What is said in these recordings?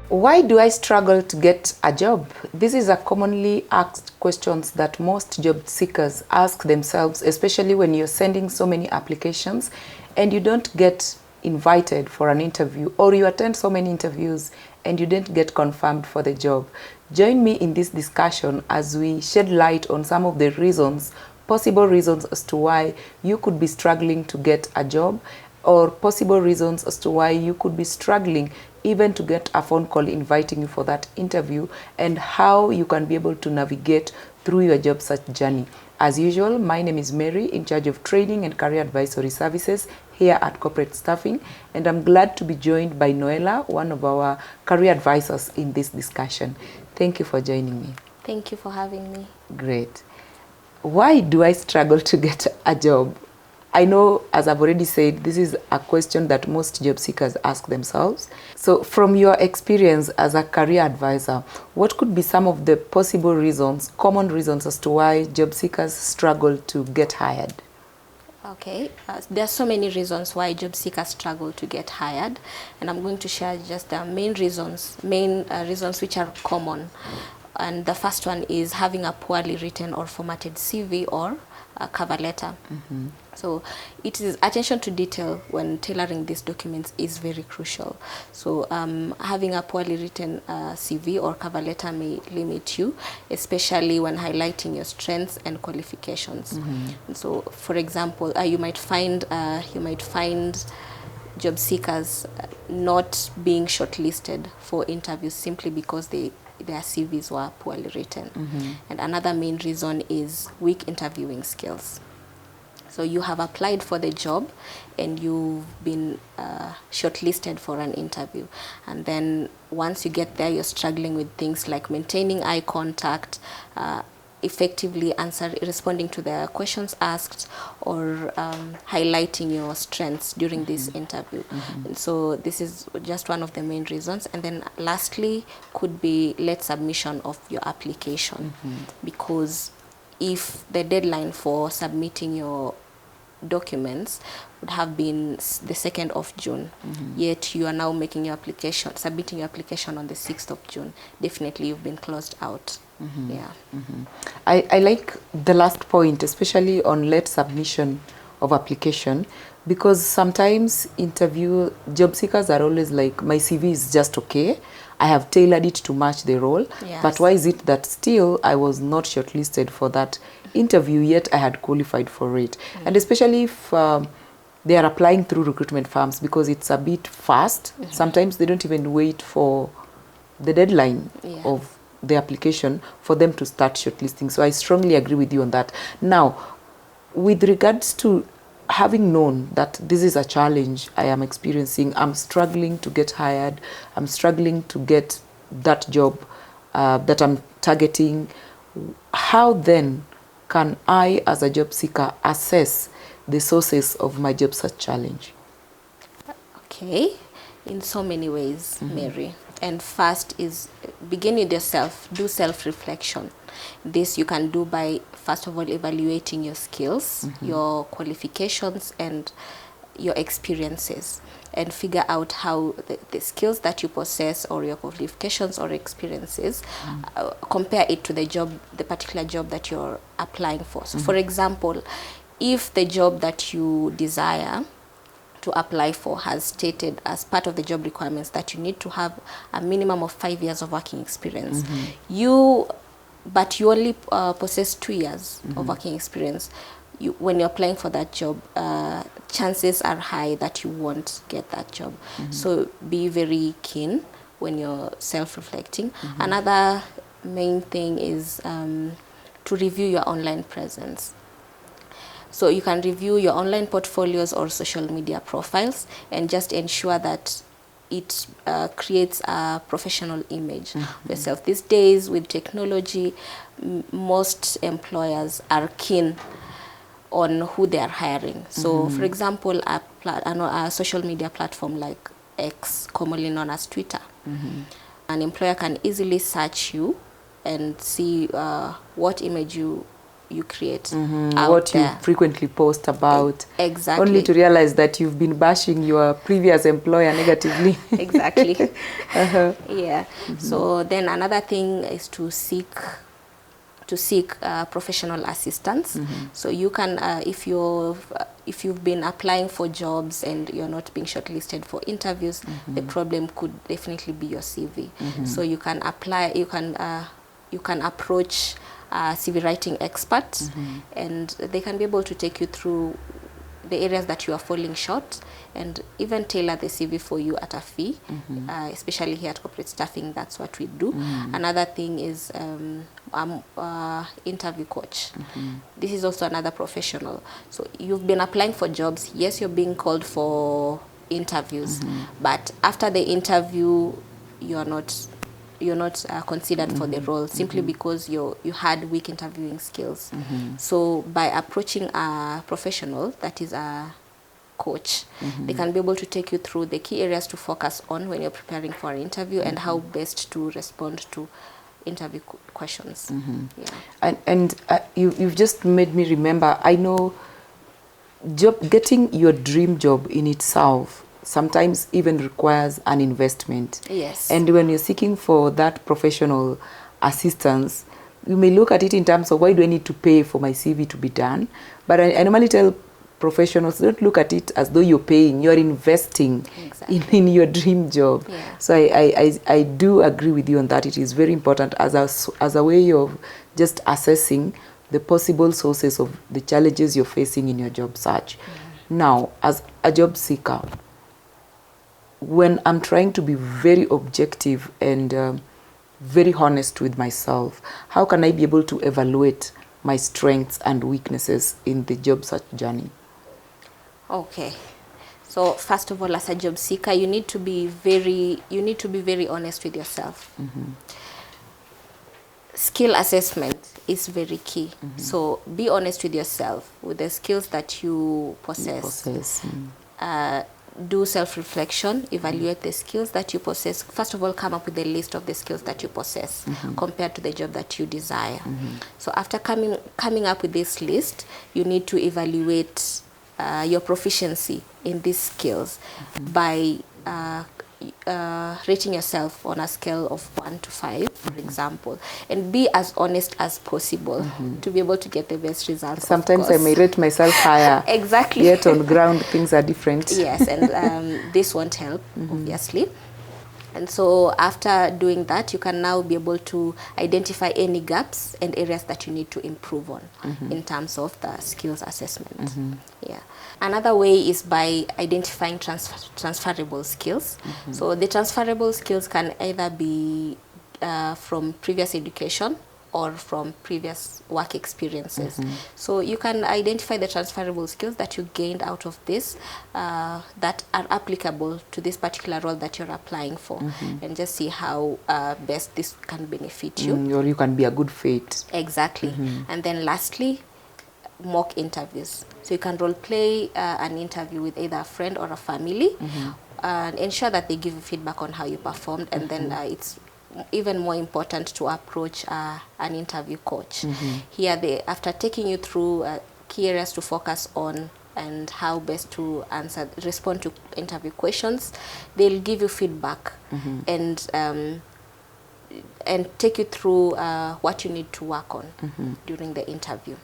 Why do I struggle to get a job? This is a commonly asked questions that most job seekers ask themselves, especially when you're sending so many applications and you don't get invited for an interview, or you attend so many interviews and you didn't get confirmed for the job. Join me in this discussion as we shed light on some of the reasons, possible reasons as to why you could be struggling to get a job, or possible reasons as to why you could be struggling even to get a phone call inviting you for that interview, and how you can be able to navigate through your job search journey. As usual, my name is Mary, in charge of training and career advisory services here at Corporate Staffing, and I'm glad to be joined by Noella, one of our career advisors in this discussion. Thank you for joining me. Thank you for having me. Great. Why do I struggle to get a job? I know, as I've already said, this is a question that most job seekers ask themselves. So from your experience as a career advisor, what could be some of the possible reasons, common reasons as to why job seekers struggle to get hired? Okay, there are so many reasons why job seekers struggle to get hired, and I'm going to share just the main reasons which are common. And the first one is having a poorly written or formatted CV or a cover letter. Mm-hmm. So it is attention to detail when tailoring these documents is very crucial. So having a poorly written CV or cover letter may limit you, especially when highlighting your strengths and qualifications. Mm-hmm. And so, for example, you might find job seekers not being shortlisted for interviews simply because their CVs were poorly written. Mm-hmm. And another main reason is weak interviewing skills. So you have applied for the job and you've been shortlisted for an interview. And then once you get there, you're struggling with things like maintaining eye contact, effectively responding to the questions asked, or highlighting your strengths during mm-hmm. this interview. Mm-hmm. And so this is just one of the main reasons. And then lastly could be late submission of your application. Mm-hmm. Because if the deadline for submitting your documents would have been the 2nd of June, mm-hmm. yet you are now submitting your application on the 6th of June, definitely you've been closed out. Mm-hmm. Yeah. Mm-hmm. I like the last point, especially on late submission of application, because sometimes job seekers are always like, my CV is just okay, I have tailored it to match the role, yes. But why is it that still I was not shortlisted for that interview, yet I had qualified for it? Mm-hmm. And especially if they are applying through recruitment firms, because it's a bit fast, mm-hmm. sometimes they don't even wait for the deadline yeah. of the application for them to start shortlisting. So I strongly agree with you on that. Now, with regards to having known that this is a challenge I am experiencing, I'm struggling to get hired, I'm struggling to get that job that I'm targeting, how then can I, as a job seeker, assess the sources of my job search challenge? Okay, in so many ways, mm-hmm. Mary. And first is begin with yourself, do self-reflection. This you can do by, first of all, evaluating your skills, mm-hmm. your qualifications, and your experiences, and figure out how the skills that you possess or your qualifications or experiences, compare it to the particular job that you're applying for. So, mm-hmm. for example, if the job that you desire to apply for has stated as part of the job requirements that you need to have a minimum of 5 years of working experience, mm-hmm. but you only possess 2 years mm-hmm. of working experience, when you're applying for that job, chances are high that you won't get that job. Mm-hmm. So be very keen when you're self-reflecting. Mm-hmm. Another main thing is to review your online presence. So you can review your online portfolios or social media profiles and just ensure that it creates a professional image mm-hmm. of yourself. These days with technology, most employers are keen on who they are hiring. So mm-hmm. for example, a social media platform like X, commonly known as Twitter, mm-hmm. an employer can easily search you and see what image you you create What you there. frequently post about. Exactly. Only to realize that you've been bashing your previous employer negatively. Exactly. Yeah. So then another thing is to seek professional assistance. So you can, if you've been applying for jobs and you're not being shortlisted for interviews, the problem could definitely be your CV. So you can apply, you can approach CV writing experts, and they can be able to take you through the areas that you are falling short, and even tailor the CV for you at a fee. Especially here at Corporate Staffing, that's what we do. Another thing is interview coach. This is also another professional. So you've been applying for jobs. Yes, you're being called for interviews, but after the interview, you're not considered for the role, simply because you had weak interviewing skills. So by approaching a professional, that is a coach, they can be able to take you through the key areas to focus on when you're preparing for an interview, and how best to respond to interview questions. Yeah. And you've just made me remember, I know getting your dream job in itself sometimes even requires an investment. Yes. And when you're seeking for that professional assistance, you may look at it in terms of, why do I need to pay for my CV to be done? But I normally tell professionals, don't look at it as though you're paying, you're investing in your dream job. Yeah. So I do agree with you on that. It is very important as a way of just assessing the possible sources of the challenges you're facing in your job search. Now, as a job seeker, when I'm trying to be very objective and very honest with myself, how can I be able to evaluate my strengths and weaknesses in the job search journey? Okay. So first of all, as a job seeker, you need to be very honest with yourself. Skill assessment is very key. So be honest with yourself, with the skills that you possess. Do self-reflection, evaluate the skills that you possess. First of all, come up with a list of the skills that you possess compared to the job that you desire. So after coming up with this list, you need to evaluate your proficiency in these skills by rating yourself on a scale of 1 to 5, for example, and be as honest as possible to be able to get the best results. Sometimes I may rate myself higher. Exactly. Yet on ground, things are different. Yes, and this won't help, obviously. And so after doing that, you can now be able to identify any gaps and areas that you need to improve on in terms of the skills assessment. Yeah. Another way is by identifying transferable skills. So the transferable skills can either be from previous education or from previous work experiences. So you can identify the transferable skills that you gained out of this that are applicable to this particular role that you're applying for, and just see how best this can benefit you. Or you can be a good fit. Exactly. And then lastly, mock interviews. So you can role play an interview with either a friend or a family, and ensure that they give you feedback on how you performed, and then it's even more important to approach an interview coach. Here, after taking you through key areas to focus on and how best to respond to interview questions, they'll give you feedback and take you through what you need to work on during the interview.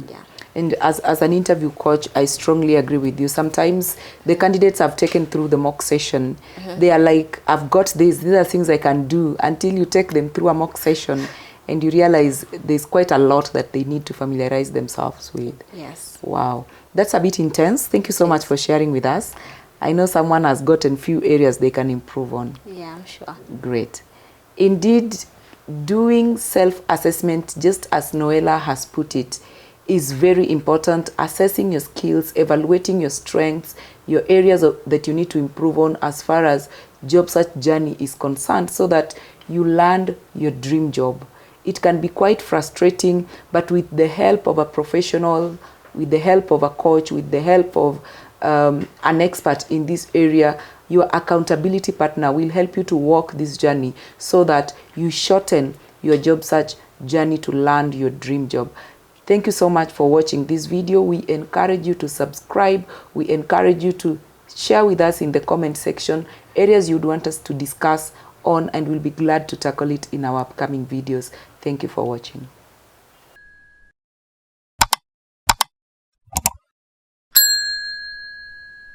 Yeah. And as an interview coach, I strongly agree with you. Sometimes the candidates have taken through the mock session. They are like, I've got this, these are things I can do, until you take them through a mock session and you realize there's quite a lot that they need to familiarize themselves with. Yes. Wow. That's a bit intense. Thank you so much for sharing with us. I know someone has gotten few areas they can improve on. Yeah, I'm sure. Great. Indeed, doing self-assessment, just as Noella has put it, is very important. Assessing your skills, evaluating your strengths, your areas that you need to improve on as far as job search journey is concerned, so that you land your dream job. It can be quite frustrating, but with the help of a professional, with the help of a coach, with the help of an expert in this area, your accountability partner will help you to walk this journey so that you shorten your job search journey to land your dream job. Thank you so much for watching this video. We encourage you to subscribe. We encourage you to share with us in the comment section areas you'd want us to discuss on, and we'll be glad to tackle it in our upcoming videos. Thank you for watching.